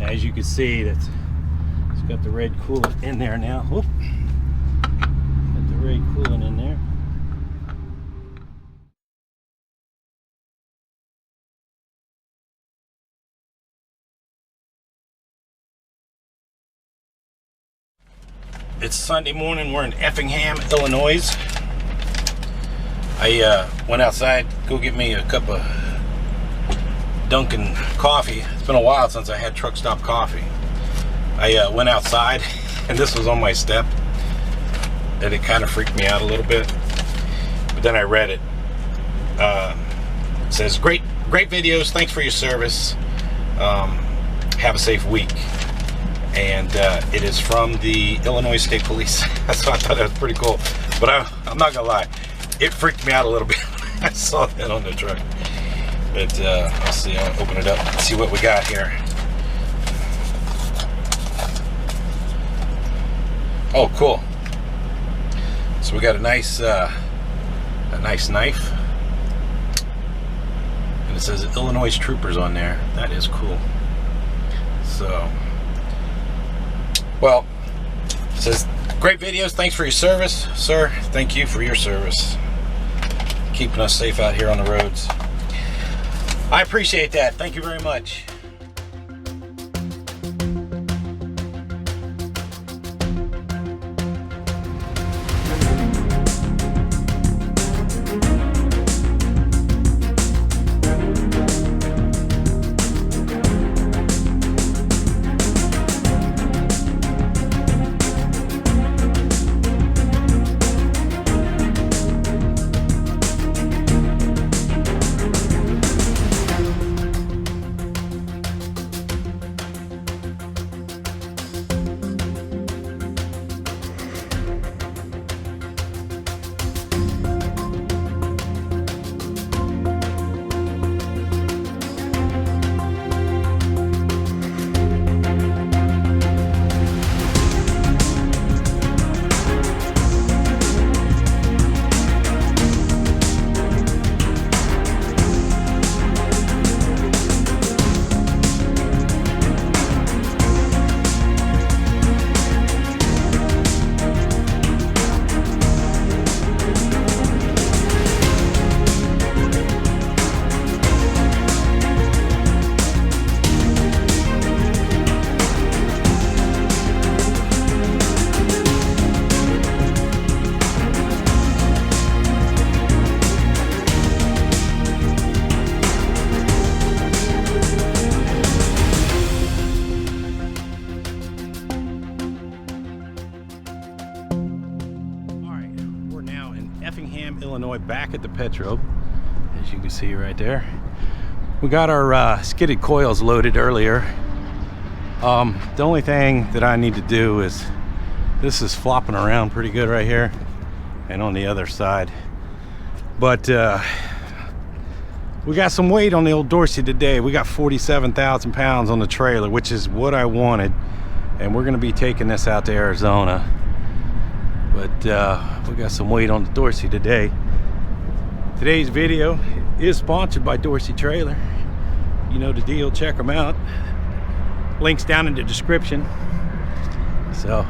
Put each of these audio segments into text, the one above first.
as you can see, it's got the red coolant in there now. Whoop. Got the red coolant in there. It's Sunday morning. We're in Effingham, Illinois. I went outside, go get me a cup of Dunkin' coffee. It's been a while since I had truck stop coffee. I went outside, and this was on my step, and it kind of freaked me out a little bit. But then I read it. It says, "Great videos. Thanks for your service. Have a safe week." And it is from the Illinois State Police. So I thought that was pretty cool. But I'm not gonna lie, it freaked me out a little bit. I saw that on the truck. But I'll see. I'll open it up and see what we got here. Oh, cool. So we got a nice knife, and it says Illinois Troopers on there. That is cool. So. Well, it says, "Great videos. Thanks for your service, sir." Thank you for your service. Keeping us safe out here on the roads. I appreciate that. Thank you very much. Effingham, Illinois, back at the Petro, as you can see right there. We got our skidded coils loaded earlier. The only thing that I need to do is, this is flopping around pretty good right here and on the other side, but we got some weight on the old Dorsey today. We got 47,000 pounds on the trailer, which is what I wanted, and we're gonna be taking this out to Arizona. But we got some weight on the Dorsey today. Today's video is sponsored by Dorsey Trailer. You know the deal, check them out. Links down in the description. So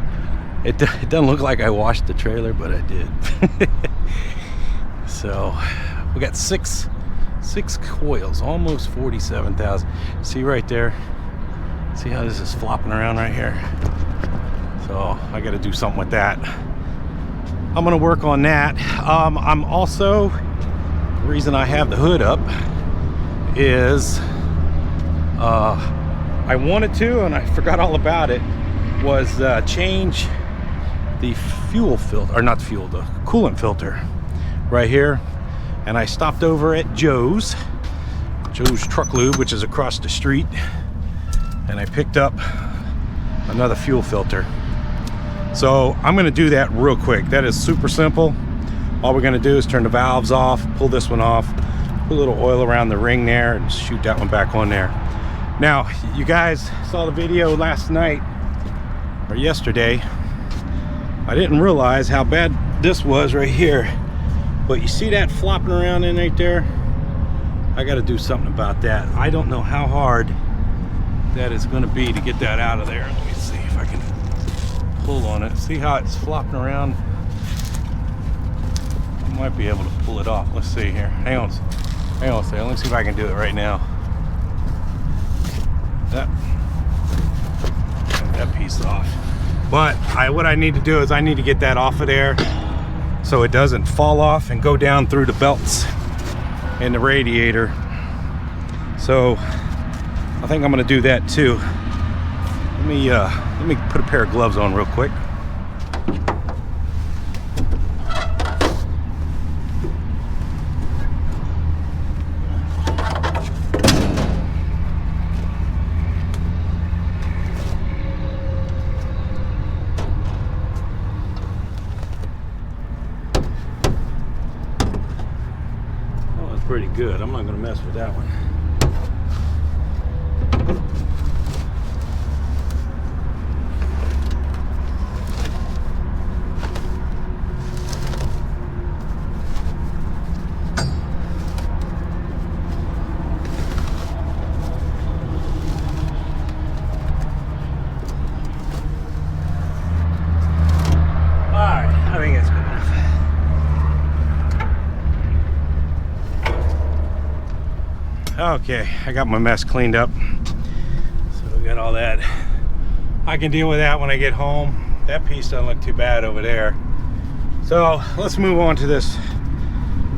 it doesn't look like I washed the trailer, but I did. So we got six coils, almost 47,000. See right there? See how this is flopping around right here? So I got to do something with that. I'm gonna work on that. I'm also, the reason I have the hood up is I wanted to, and I forgot all about it, was change the fuel filter, or not fuel, the coolant filter right here. And I stopped over at Joe's Truck Lube, which is across the street, and I picked up another fuel filter. So I'm going to do that real quick. That is super simple. All we're going to do is turn the valves off, pull this one off, put a little oil around the ring there, and shoot that one back on there. Now, you guys saw the video last night or yesterday. I didn't realize how bad this was right here, but you see that flopping around in right there? I got to do something about that. I don't know how hard that is going to be to get that out of there. Let me see if I can pull on it. See how it's flopping around? I might be able to pull it off. Let's see here. Hang on a second. Let me see if I can do it right now. That piece off. But what I need to do is I need to get that off of there so it doesn't fall off and go down through the belts in the radiator. So I think I'm going to do that too. Let me put a pair of gloves on real quick. Pretty good. I'm not going to mess with that one. All right, I think it's good enough. Okay, I got my mess cleaned up. So we got all that. I can deal with that when I get home. That piece doesn't look too bad over there. So let's move on to this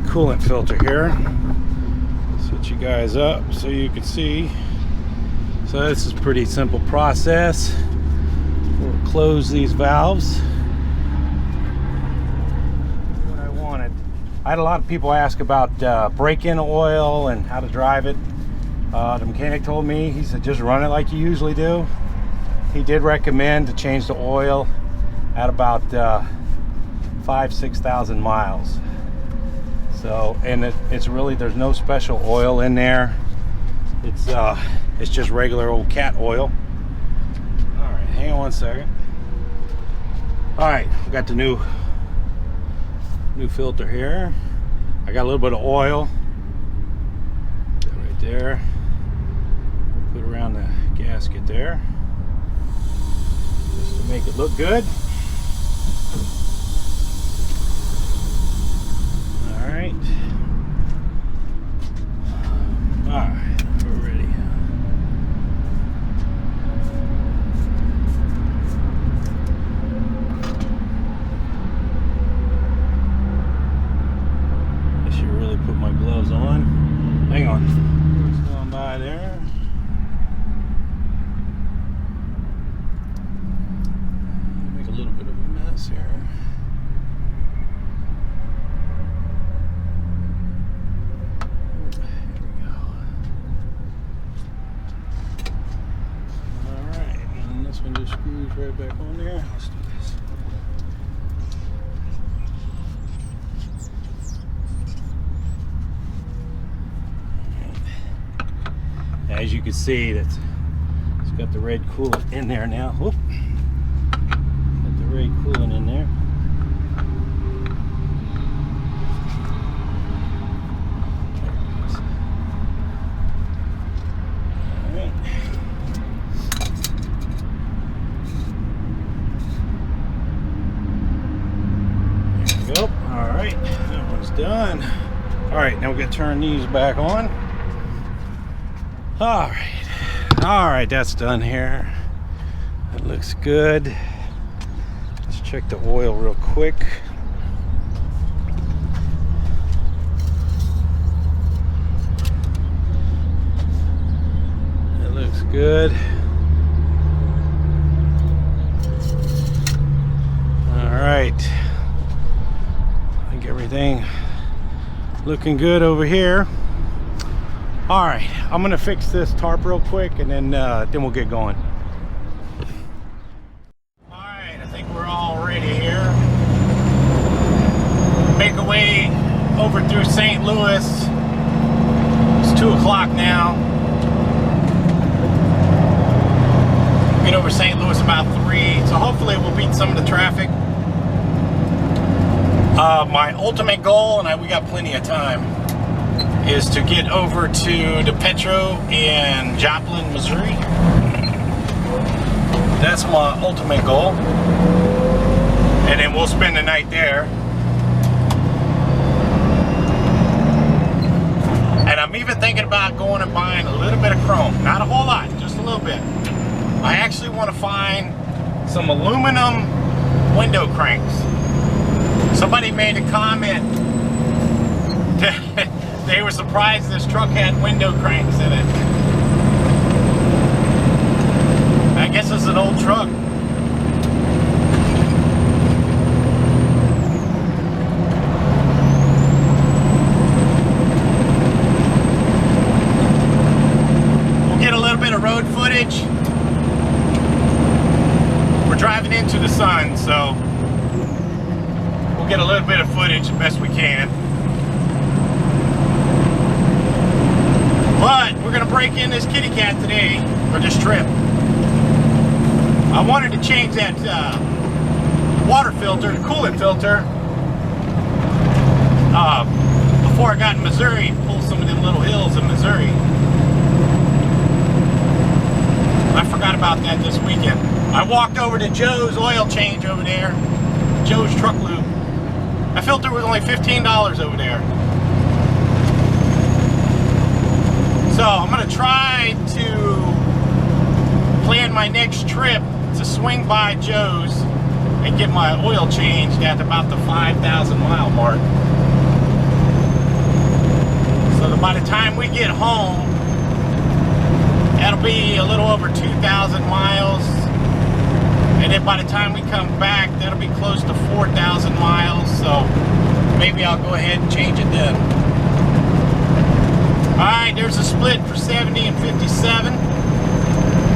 coolant filter here. Switch you guys up so you can see. So this is a pretty simple process. We'll close these valves. I had a lot of people ask about break-in oil and how to drive it. The mechanic told me, he said just run it like you usually do. He did recommend to change the oil at about 5,000–6,000 miles. So, and it's really, there's no special oil in there. It's just regular old cat oil. All right, hang on one second. All right, we got the new filter here. I got a little bit of oil right there. We'll put around the gasket there just to make it look good. All right, we're ready. Put my gloves on. Hang on. Just going by there. Make a little bit of a mess here. There we go. Alright, and this one just screws right back on there. Let's do this. As you can see, it's got the red coolant in there now. Whoop. Got the red coolant in there. Alright. There we go. Alright, that one's done. Alright, now we're going to turn these back on. All right, that's done here. That looks good. Let's check the oil real quick. That looks good. All right, I think everything looking good over here. All right, I'm gonna fix this tarp real quick and then we'll get going. All right, I think we're all ready here. Make our way over through St. Louis. It's 2 o'clock now. Get over St. Louis about 3, so hopefully we'll beat some of the traffic. My ultimate goal, and we got plenty of time, is to get over to the Petro in Joplin, Missouri. That's my ultimate goal. And then we'll spend the night there. And I'm even thinking about going and buying a little bit of chrome. Not a whole lot, just a little bit. I actually want to find some aluminum window cranks. Somebody made a comment that they were surprised this truck had window cranks in it. I guess it's an old truck. We'll get a little bit of road footage. We're driving into the sun, so we'll get a little bit of footage the best we can. But we're gonna break in this kitty cat today for this trip. I wanted to change that water filter, the coolant filter, before I got in Missouri, pull some of them little hills in Missouri. I forgot about that this weekend. I walked over to Joe's oil change over there, Joe's Truck Lube. That filter was only $15 over there. So I'm gonna try to plan my next trip to swing by Joe's and get my oil changed at about the 5,000 mile mark. So that by the time we get home, that'll be a little over 2,000 miles. And then by the time we come back, that'll be close to 4,000 miles. So maybe I'll go ahead and change it then. Alright, there's a split for 70 and 57.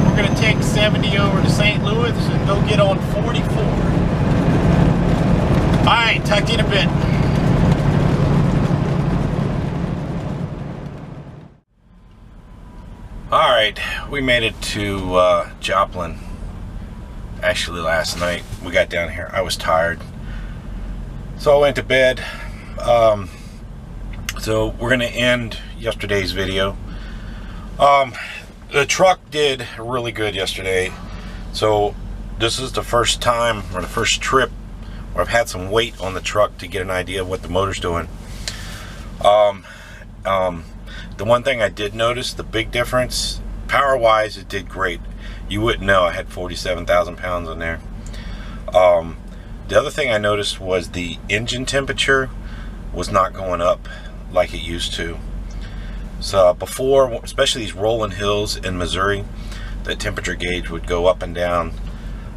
We're going to take 70 over to St. Louis and go get on 44. Alright, talk to you in a bit. Alright, we made it to Joplin. Actually last night. We got down here. I was tired. So I went to bed. So we're going to end yesterday's video. The truck did really good yesterday. So this is the first time, or the first trip, where I've had some weight on the truck to get an idea of what the motor's doing. The one thing I did notice, the big difference, power-wise, it did great. You wouldn't know. I had 47,000 pounds in there. The other thing I noticed was the engine temperature was not going up like it used to. So before, especially these rolling hills in Missouri, the temperature gauge would go up and down,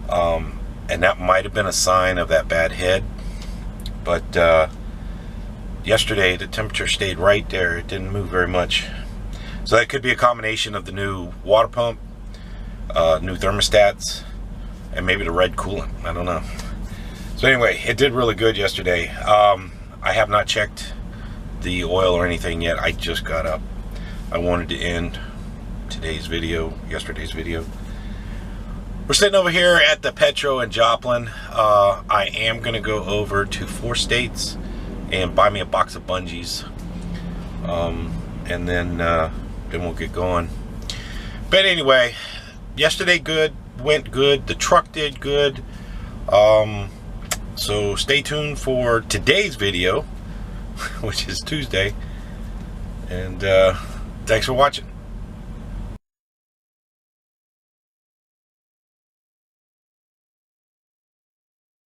and that might have been a sign of that bad head. But yesterday the temperature stayed right there. It didn't move very much. So that could be a combination of the new water pump, new thermostats, and maybe the red coolant. I don't know. So anyway, it did really good yesterday. I have not checked the oil or anything yet. I just got up. I wanted to end today's video, yesterday's video. We're sitting over here at the Petro in Joplin. I am gonna go over to 4 States and buy me a box of bungees, and then we'll get going. But anyway, yesterday went good. The truck did good. So stay tuned for today's video, which is Tuesday, and thanks for watching.